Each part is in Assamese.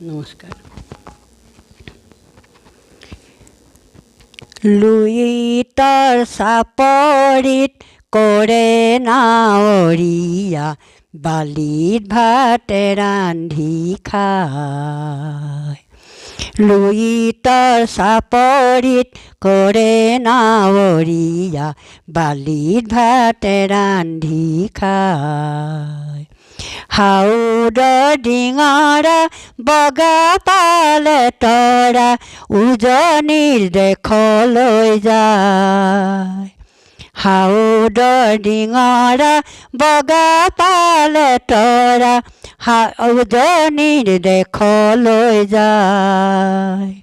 নমস্কাৰ। লুইতৰ চাপৰিত কৰে নাৱৰীয়া, বালিত ভাতে ৰান্ধি খায়। লুইতৰ চাপৰিত কৰে নাৱৰীয়া, বালিত ভাতে ৰান্ধি খায়। হাউদৰ ডিঙৰা বগা পালে তৰা, উজনিৰ দেশলৈ যায়। হাউদৰ ডিঙৰা বগা পালে তৰা, উজনিৰ দেশলৈ যায়।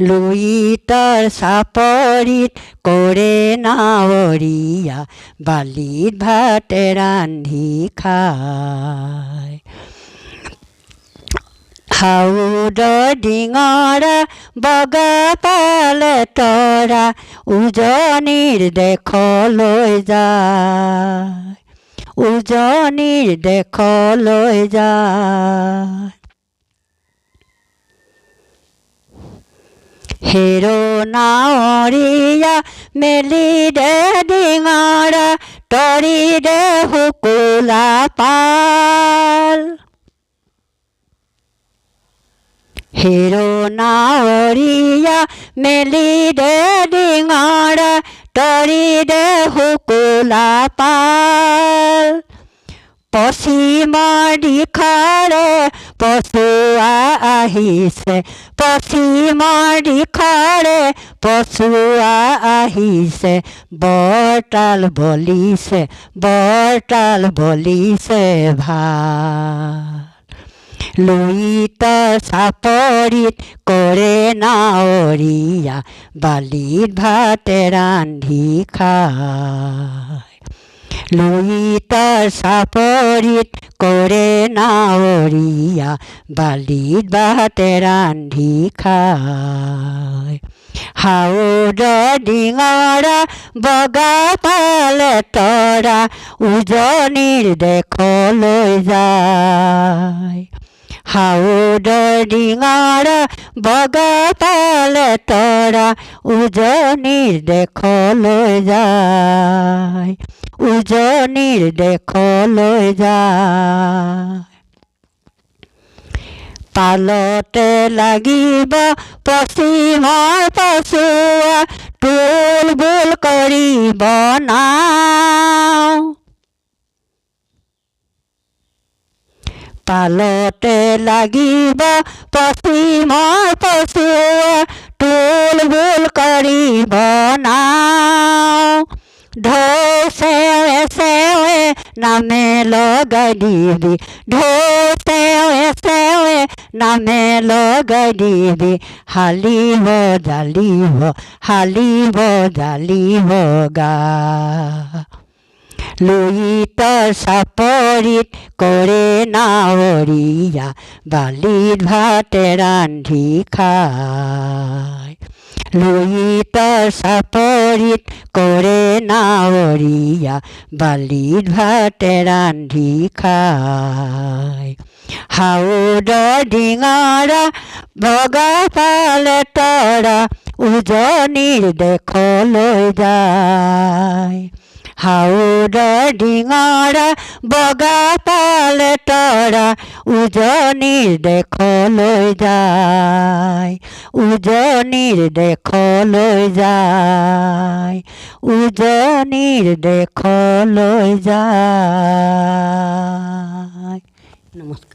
লুইতৰ চাপৰিত কৰে নাৱৰীয়া, বালিত ভাতে ৰান্ধি খায়। হাউদৰ ডিঙৰা বগা পালে তৰা, উজনিৰ দেশলৈ যায়। উজনিৰ দেশলৈ যায়। হেৰো নাৱৰীয়া মেলি দে ডিঙৰা, তৰি দে শুকুলা পাল। হেৰো নাৱৰীয়া মেলি দে ডিঙৰা, তৰি দে শুকুলা পাল। পশ্চিমৰ দিশৰে পছুৱা আহিছে, পশ্চিমৰ দিশৰে পছুৱা আহিছে, বৰতাল বলিছে, বৰতাল বলিছে ভাল। লুইতৰ চাপৰিত কৰে নাৱৰীয়া, বালিত ভাতে ৰান্ধি খায়। লুইতৰ চাপৰিত কৰে নাৱৰীয়া, বালিত ভাতে ৰান্ধি খায়। হাউদৰ ডিঙৰা বগা পালে তৰা, উজনিৰ দেশলৈ যায়। হাউদৰ ডিঙৰা বগা পালে তৰা, উজনিৰ দেশলৈ যায়। উজনিৰ দেশলৈ যায়। পালতে লাগিব পশ্চিমৰ পছুৱা, তুল বুল কৰিব নাও। পালতে লাগিব পশ্চিমৰ পছুৱা, তুল বুল কৰিব নাও। ঢৌ চেৱে চেৱে নামে লগাই দিবি, ঢৌ চেৱে চেৱে নামে লগাই দিবি, হালিব জালিব, হালিব জালিব গা। লুইতৰ চাপৰিত কৰে নাৱৰীয়া, বালিত ভাতে ৰান্ধি খায়। লুইতৰ চাপৰিত কৰে নাৱৰীয়া, বালিত ভাতে ৰান্ধি খায়। হাউদৰ ডিঙৰা বগা পালে তৰা, উজনিৰ দেশলৈ যায়। হাউদৰ ডিঙৰা বগা পালে তৰা, উজনিৰ দেশলৈ যায়। উজনিৰ দেশলৈ যায়। উজনিৰ দেশলৈ যায়। নমস্কাৰ।